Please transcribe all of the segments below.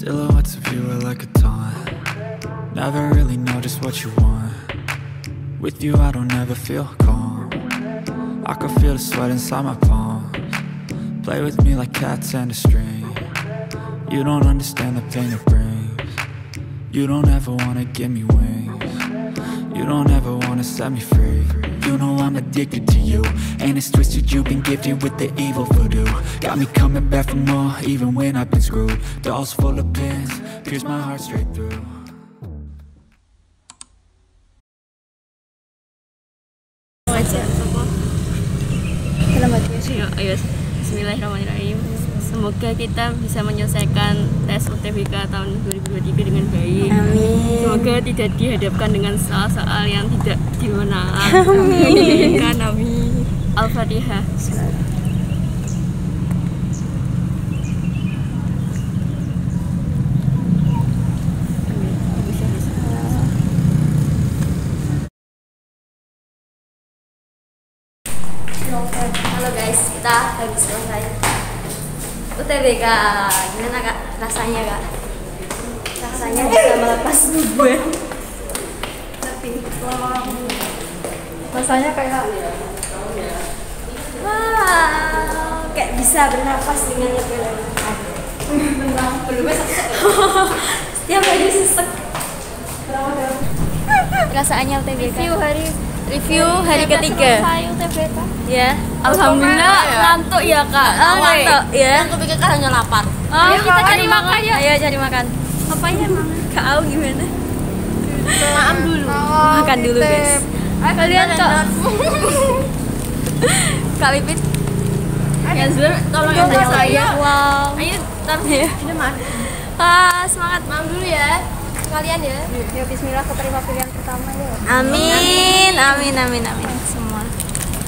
Silhouettes of you are like a taunt. Never really know just what you want. With you I don't ever feel calm. I can feel the sweat inside my palms. Play with me like cats and a string. You don't understand the pain it brings. You don't ever wanna give me wings. You don't ever wanna set me free. You know I'm addicted to you, and it's twisted, you've been gifted with the evil voodoo. Got me coming back for more, even when I've been screwed. Dolls full of pins, pierce my heart straight through. Bismillahirrahmanirrahim. Semoga kita bisa menyelesaikan tes UTBK tahun 2023 dengan baik. Amin. Semoga tidak dihadapkan dengan soal-soal yang tidak dimenang. Amin. Amin. Al-Fatihah. Halo guys, kita habis selesai UTBK. Gimana kak rasanya kak? Rasanya bisa melepas beban. Tapi rasanya kayak wow, kayak bisa bernapas dengan lebih lancar. Setiap hari sesek. Rasaannya UTBK. Review hari ketiga. Ya, alhamdulillah ngantuk ya kak. Ngantuk ya. Aku pikir kan hanya lapar. Ayo kita cari makan ya. Ayo cari makan. Apa ya emang? Kau gimana? Makan dulu. Makan dulu guys. Kalian kok. Kak Pipit. Ya Zur, tolong yang saya. Wow. Ayo, taruh ya. Ini mah. Semangat. Makan dulu ya. Kalian ya. Ya bismillah, keterima pilihan pertama ya. Amin. Amin semua.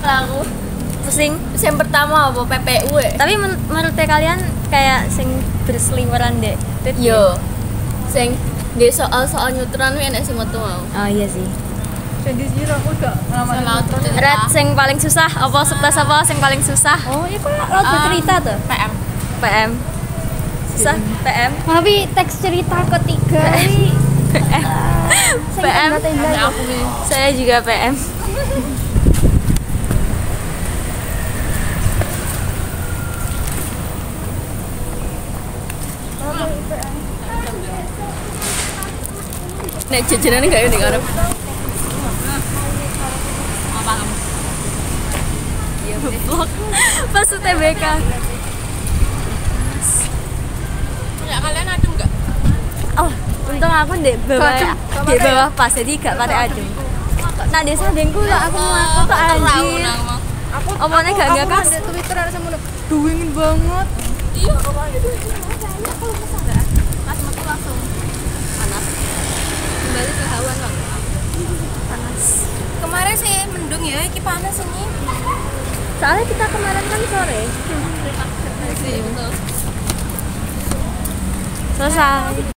Aku Pusing. yang pertama apa PPU ya? Tapi menurut kalian kayak sing berseliweran deh. Yo. Sing di soal-soal nyuturan enak sih metu mau. Oh iya sih. Jadi sih aku gak ngalamin terus. Red sing paling susah apa sukses apa sing paling susah? Oh iya kok laut bercerita tuh. PM. Susah PM. Tapi teks cerita ketiga ini PM. Aku nih. Saya juga PM. Nek jajanan enggak ini karep. Apa kamu? Iya, vlog pas UTBK. Ya kalian adem enggak? Oh, untung aku di bawah pas jadi gak pada adem. Nah, di sampingku lah aku tuh anjir. aku Omongnya gak ngekas. Aku Twitter ada sama dingin banget. Iya, pas metu langsung panas. Kembali ke hawa kok. Panas. Kemarin sih mendung ya, iki panas ini. Soalnya kita kemarin kan sore. Iya, betul. Selesai.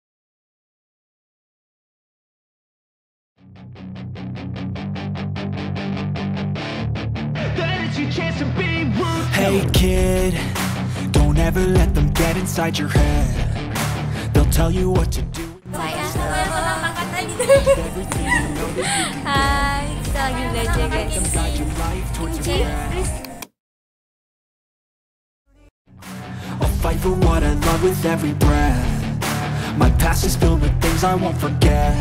Hey kid, don't ever let them get inside your head. They'll tell you what to do. Hai, kita lagi belajar guys. I'll fight for what I love with every breath. My past is filled with things I won't forget.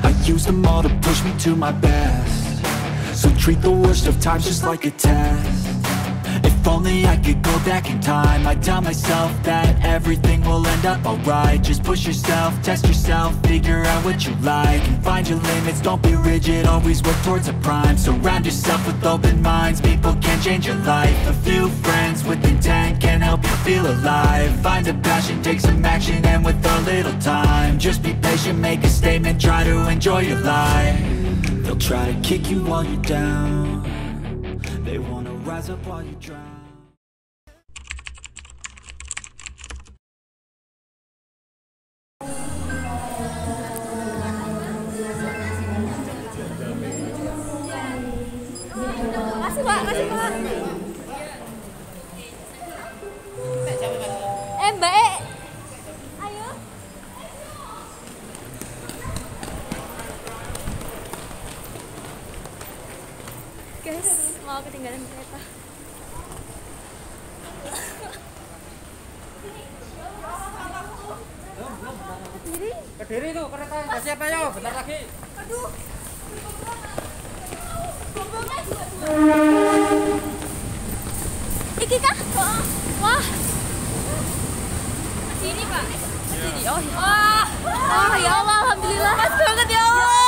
I use them all to push me to my best. So treat the worst of times just like a test. If only I could go back in time, I'd tell myself that everything will end up alright. Just push yourself, test yourself, figure out what you like, and find your limits, don't be rigid, always work towards a prime. Surround yourself with open minds, people can change your life. A few friends with intent can help you feel alive. Find a passion, take some action, and with a little time, just be patient, make a statement, try to enjoy your life. They'll try to kick you while you're down. They wanna rise up while you drown. Makasih Pak. Mbak, ayo. Oh, ketinggalan kereta. Kediri tuh kereta nggak siap ayo, bentar lagi. Iki kah? Wah. Sini, Pak. Sini. Oh, ya. Oh, ya Allah, alhamdulillah. Mas banget ya Allah.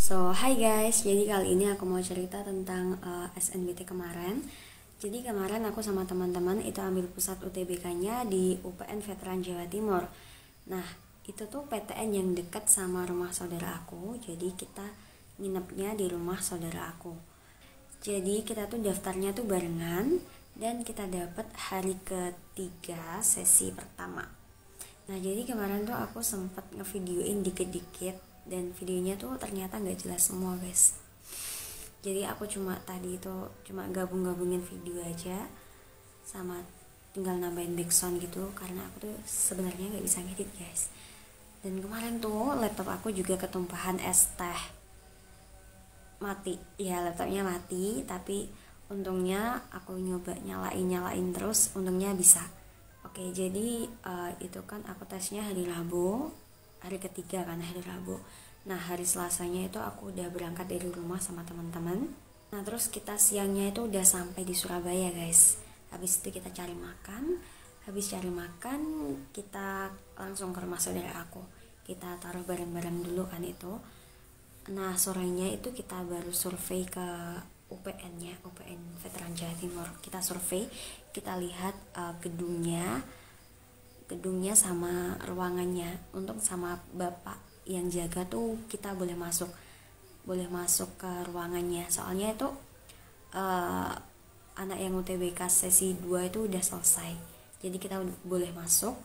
So, hi guys. Jadi kali ini aku mau cerita tentang SNBT kemarin. Jadi kemarin aku sama teman-teman itu ambil pusat UTBK-nya di UPN Veteran Jawa Timur. Nah, itu tuh PTN yang dekat sama rumah saudara aku. Jadi kita nginepnya di rumah saudara aku. Jadi kita tuh daftarnya tuh barengan dan kita dapat hari ketiga sesi pertama. Nah, jadi kemarin tuh aku sempat ngevideoin dikit-dikit dan videonya tuh ternyata nggak jelas semua guys. Jadi aku cuma gabung-gabungin video aja sama tinggal nambahin background gitu karena aku tuh sebenarnya nggak bisa ngedit guys. Dan kemarin tuh laptop aku juga ketumpahan es teh mati ya, laptopnya mati, tapi untungnya aku nyoba nyalain terus, untungnya bisa. Oke, jadi itu kan aku tesnya hari Rabu, hari ketiga kan, hari Rabu. Nah, hari Selasanya itu aku udah berangkat dari rumah sama teman-teman. Nah, terus kita siangnya itu udah sampai di Surabaya guys. Habis itu kita cari makan. Habis cari makan kita langsung ke rumah saudara aku. Kita taruh barang-barang dulu kan itu. Nah, sorenya itu kita baru survei ke UPN-nya, UPN Veteran Jawa Timur. Kita survei, kita lihat gedungnya sama ruangannya. Untuk sama bapak yang jaga tuh kita boleh masuk ke ruangannya. Soalnya itu anak yang UTBK sesi 2 itu udah selesai. Jadi kita boleh masuk.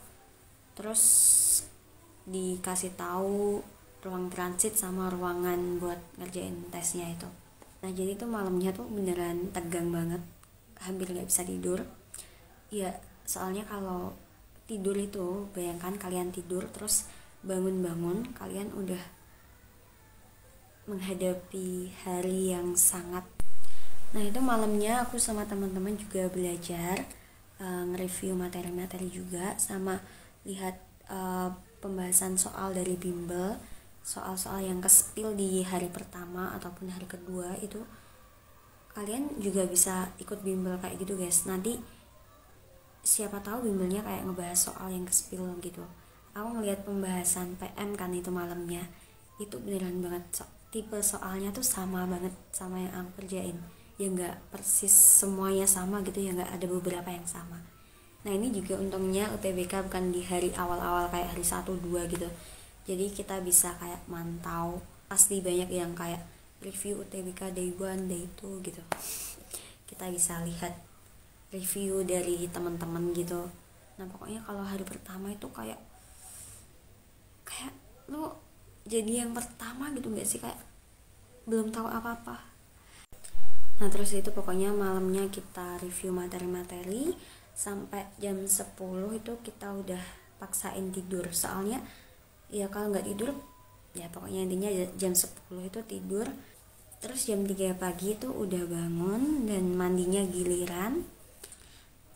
Terus dikasih tahu ruang transit sama ruangan buat ngerjain tesnya itu. Nah, jadi tuh malamnya tuh beneran tegang banget, hampir nggak bisa tidur. Ya, soalnya kalau tidur itu, bayangkan kalian tidur terus bangun-bangun, kalian udah menghadapi hari yang sangat. Nah, itu malamnya aku sama teman-teman juga belajar nge-review materi-materi juga, sama lihat pembahasan soal dari bimbel, soal-soal yang ke-spill di hari pertama ataupun hari kedua. Itu kalian juga bisa ikut bimbel kayak gitu guys. Nanti siapa tahu bimbelnya kayak ngebahas soal yang ke-spill gitu. Aku ngeliat pembahasan PM kan itu malamnya, itu beneran banget, tipe soalnya tuh sama banget sama yang aku kerjain. Ya nggak persis semuanya sama gitu ya, nggak ada beberapa yang sama. Nah, ini juga untungnya UTBK bukan di hari awal-awal kayak hari 1-2 gitu. Jadi kita bisa kayak mantau, pasti banyak yang kayak review UTBK day 1, day 2 gitu. Kita bisa lihat review dari teman-teman gitu. Nah, pokoknya kalau hari pertama itu kayak lu jadi yang pertama gitu gak sih, kayak belum tahu apa-apa. Nah, terus itu pokoknya malamnya kita review materi-materi sampai jam 10 itu kita udah paksain tidur. Soalnya ya kalau nggak tidur ya pokoknya intinya jam 10 itu tidur. Terus jam 3 pagi itu udah bangun dan mandinya giliran.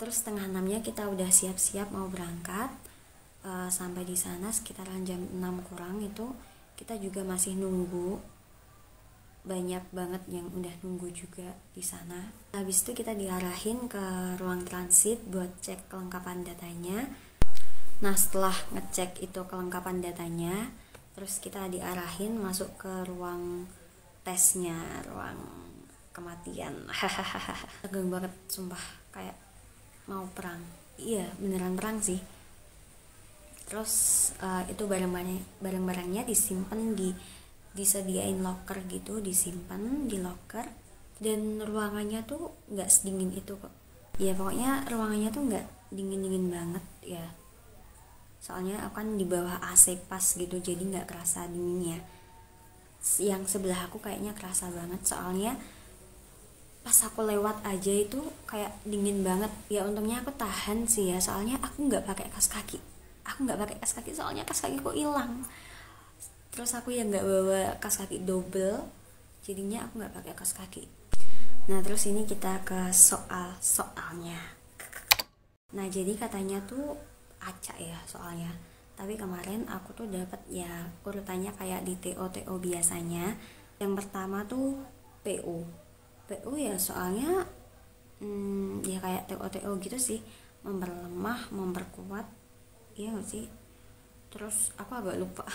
Terus setengah 6-nya kita udah siap-siap mau berangkat. Sampai di sana sekitaran jam 6 kurang itu kita juga masih nunggu, banyak banget yang udah nunggu juga di sana. Habis itu kita diarahin ke ruang transit buat cek kelengkapan datanya. Nah, setelah ngecek itu kelengkapan datanya, terus kita diarahin masuk ke ruang tesnya, ruang kematian. Tegang banget sumpah, kayak mau perang. Iya, beneran perang sih. Terus itu barang-barangnya disimpan disediain locker gitu, disimpan di locker. Dan ruangannya tuh nggak sedingin itu kok. Ya pokoknya ruangannya tuh nggak dingin banget ya. Soalnya aku kan di bawah AC pas gitu, jadi nggak kerasa dinginnya. Yang sebelah aku kayaknya kerasa banget, soalnya pas aku lewat aja itu kayak dingin banget. Ya untungnya aku tahan sih ya, soalnya aku nggak pakai kaos kaki. Soalnya kaos kakiku hilang. Terus aku yang nggak bawa kaos kaki double, jadinya aku nggak pakai kaos kaki. Nah terus ini kita ke soalnya. Nah jadi katanya tuh acak ya soalnya, tapi kemarin aku tuh dapat ya urutannya kayak di TO biasanya. Yang pertama tuh PU ya soalnya ya kayak TO gitu sih, memperlemah, memperkuat, iya gak sih? Terus aku agak lupa.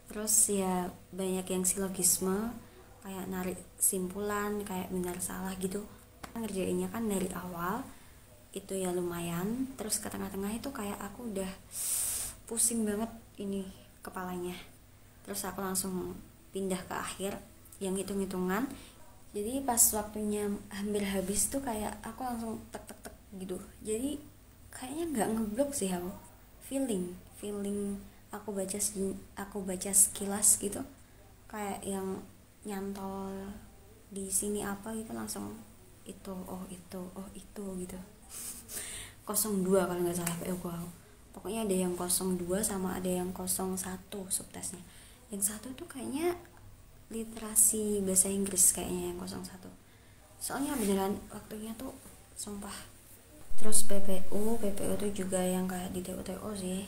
Terus ya banyak yang silogisme, kayak narik simpulan, kayak benar salah gitu. Ngerjainnya kan dari awal itu ya lumayan, terus ke tengah-tengah itu kayak aku udah pusing banget ini kepalanya. Terus aku langsung pindah ke akhir yang hitung-hitungan. Jadi pas waktunya hampir habis tuh kayak aku langsung tek gitu. Jadi kayaknya nggak ngeblok sih aku. Feeling aku baca sekilas gitu, kayak yang nyantol di sini apa gitu langsung itu gitu. 02 kalau nggak salah PO aku. Pokoknya ada yang 02 sama ada yang 01 subtesnya. Yang satu tuh kayaknya literasi bahasa Inggris, kayaknya yang 01. Soalnya beneran waktunya tuh sumpah. Terus PPU tuh juga yang kayak di TO sih.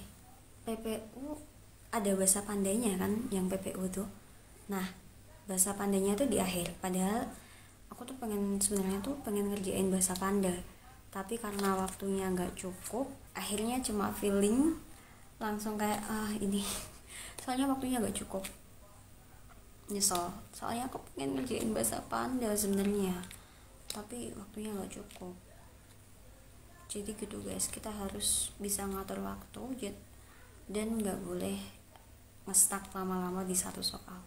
PPU ada bahasa pandainya kan yang PPU tuh. Nah bahasa pandainya tuh di akhir, padahal aku tuh sebenarnya pengen ngerjain bahasa panda, tapi karena waktunya nggak cukup, akhirnya cuma feeling langsung kayak ini soalnya waktunya nggak cukup. Nyesel soalnya aku pengen ngerjain bahasa panda sebenarnya, tapi waktunya nggak cukup. Jadi gitu guys, kita harus bisa ngatur waktu dan nggak boleh ngestak lama-lama di satu soal.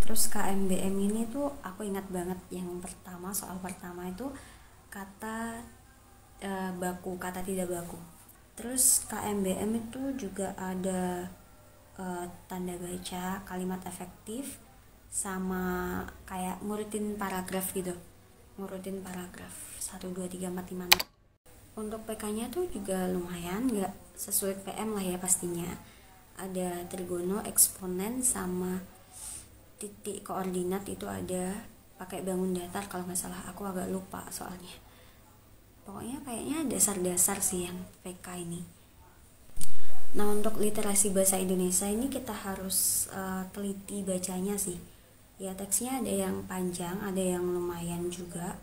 Terus KMBM ini tuh aku ingat banget yang pertama, soal pertama itu kata baku, kata tidak baku. Terus KMBM itu juga ada tanda baca, kalimat efektif, sama kayak ngurutin paragraf gitu. Ngurutin paragraf 1, 2, 3, 4, 5, 6. Untuk PK nya tuh juga lumayan, gak sesuai PM lah ya pastinya. Ada trigono, eksponen, sama titik koordinat itu ada pakai bangun datar kalau nggak salah, aku agak lupa soalnya. Pokoknya kayaknya dasar-dasar sih yang PK ini. Nah untuk literasi bahasa Indonesia ini kita harus teliti bacanya sih. Ya teksnya ada yang panjang, ada yang lumayan juga,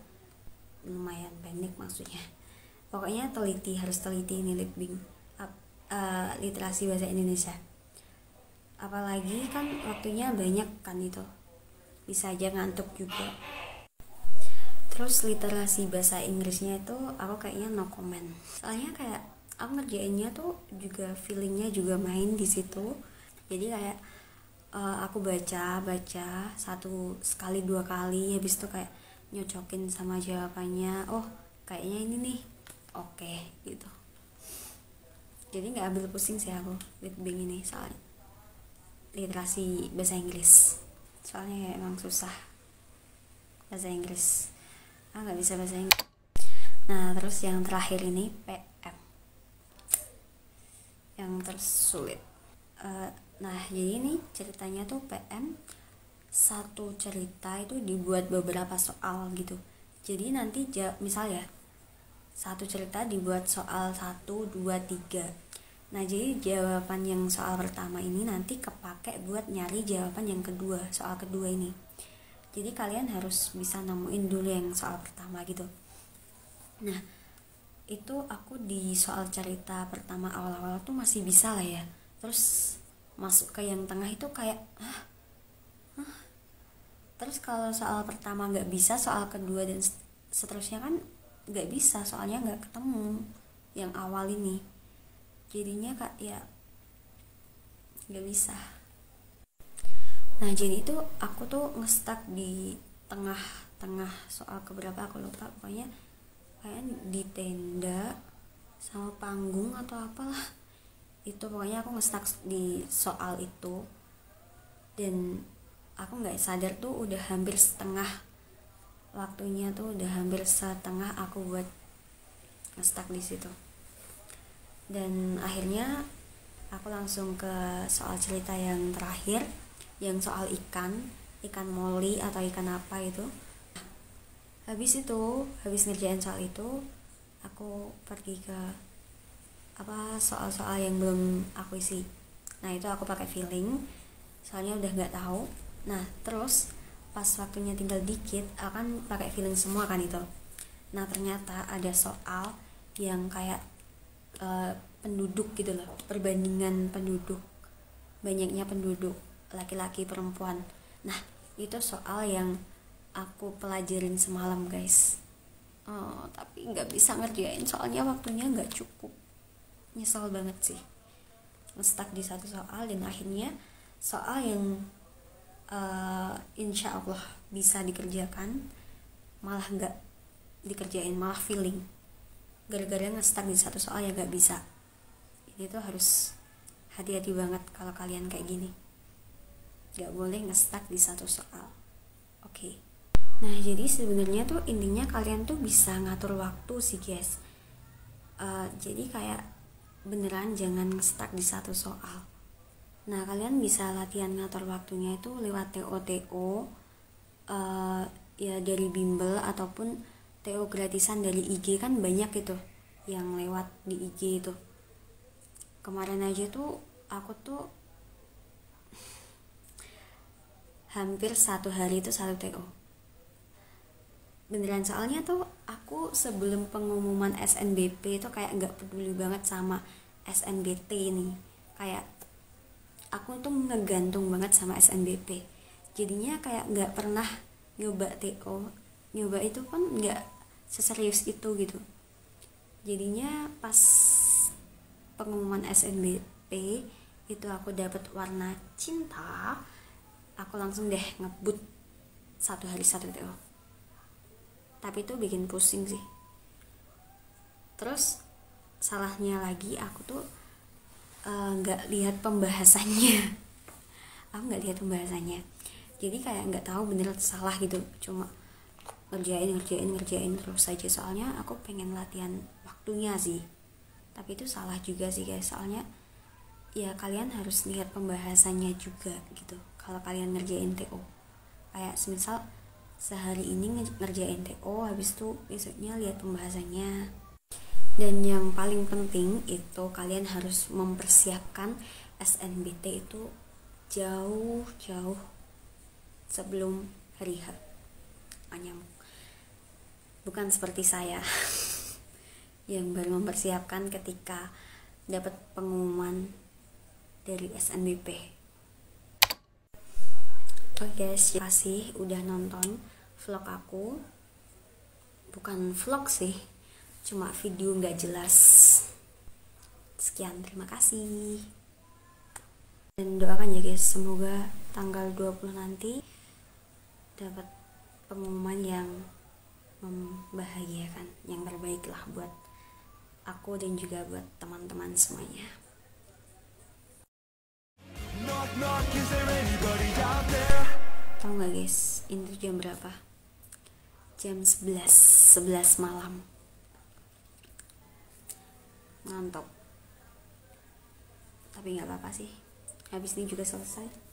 lumayan pendek maksudnya. Pokoknya harus teliti ini literasi bahasa Indonesia. Apalagi kan waktunya banyak kan, itu bisa aja ngantuk juga. Terus literasi bahasa Inggrisnya itu aku kayaknya no comment, soalnya kayak aku ngerjainnya tuh juga feelingnya juga main di situ. Jadi kayak aku baca 1 sekali 2 kali, habis itu kayak nyocokin sama jawabannya, oh kayaknya ini nih, oke gitu. Jadi nggak ambil pusing sih aku litbing ini soalnya literasi bahasa Inggris, soalnya emang susah bahasa Inggris, nggak bisa bahasa Inggris. Nah terus yang terakhir ini PM, yang tersulit. Nah jadi ini ceritanya tuh PM satu cerita itu dibuat beberapa soal gitu. Jadi nanti misal ya satu cerita dibuat soal 1, 2, 3. Nah jadi jawaban yang soal pertama ini nanti kepake buat nyari jawaban yang kedua, soal kedua ini. Jadi kalian harus bisa nemuin dulu yang soal pertama gitu. Nah itu aku di soal cerita pertama awal-awal tuh masih bisa lah ya. Terus masuk ke yang tengah itu kayak terus kalau soal pertama nggak bisa, soal kedua dan seterusnya kan nggak bisa, soalnya nggak ketemu yang awal ini. Jadinya ya nggak bisa. Nah jadi itu aku tuh ngestak di tengah soal keberapa aku lupa, pokoknya kayak di tenda sama panggung atau apalah itu, pokoknya aku ngestak di soal itu. Dan aku nggak sadar tuh udah hampir setengah waktunya, tuh udah hampir setengah aku buat ngestak di situ. Dan akhirnya aku langsung ke soal cerita yang terakhir, yang soal ikan moli atau ikan apa itu. Habis ngerjain soal itu, aku pergi ke soal-soal yang belum aku isi. Nah itu aku pakai feeling, soalnya udah nggak tahu. Nah terus pas waktunya tinggal dikit, akan pakai feeling semua kan itu. Nah ternyata ada soal yang kayak penduduk gitu loh, perbandingan penduduk, banyaknya penduduk laki-laki perempuan. Nah itu soal yang aku pelajarin semalam guys. Tapi nggak bisa ngerjain soalnya waktunya nggak cukup. Nyesel banget sih, ngestak di satu soal, dan akhirnya soal yang insya Allah bisa dikerjakan malah nggak dikerjain, malah feeling gara-gara ngestak di satu soal yang nggak bisa. Ini tuh harus hati-hati banget kalau kalian kayak gini, nggak boleh ngestak di satu soal. Oke. Nah jadi sebenarnya tuh intinya kalian tuh bisa ngatur waktu sih guys. Jadi kayak beneran jangan ngestak di satu soal. Nah kalian bisa latihan ngatur waktunya itu lewat TO ya dari bimbel ataupun TO gratisan dari IG, kan banyak itu yang lewat di IG itu. Kemarin aja tuh aku tuh hampir satu hari itu satu TO beneran. Soalnya tuh aku sebelum pengumuman SNBP itu kayak nggak peduli banget sama SNBT ini, kayak aku tuh ngegantung banget sama SNBP, jadinya kayak nggak pernah nyoba TO. Nyoba itu kan nggak seserius itu gitu. Jadinya pas pengumuman SNBP itu aku dapat warna cinta, aku langsung deh ngebut satu hari satu TO. Tapi itu bikin pusing sih. Terus salahnya lagi aku tuh nggak lihat pembahasannya. Aku nggak lihat pembahasannya, jadi kayak nggak tahu bener atau salah gitu, cuma ngerjain terus saja. Soalnya aku pengen latihan waktunya sih, tapi itu salah juga sih guys. Soalnya ya kalian harus lihat pembahasannya juga gitu kalau kalian ngerjain TO. Kayak semisal sehari ini ngerjain TO, habis itu besoknya lihat pembahasannya. Dan yang paling penting itu kalian harus mempersiapkan SNBT itu jauh-jauh sebelum hari H. Bukan seperti saya yang baru mempersiapkan ketika dapat pengumuman dari SNBP. Oke guys, terima kasih udah nonton vlog aku. Bukan vlog sih, cuma video nggak jelas. Sekian, terima kasih. Dan doakan ya guys, semoga tanggal 20 nanti dapat pengumuman yang membahagiakan, yang terbaik lah buat aku dan juga buat teman-teman semuanya. Tahu nggak guys, ini tuh jam berapa? Jam 11 malam. Ngantuk, tapi nggak apa-apa sih, habis ini juga selesai.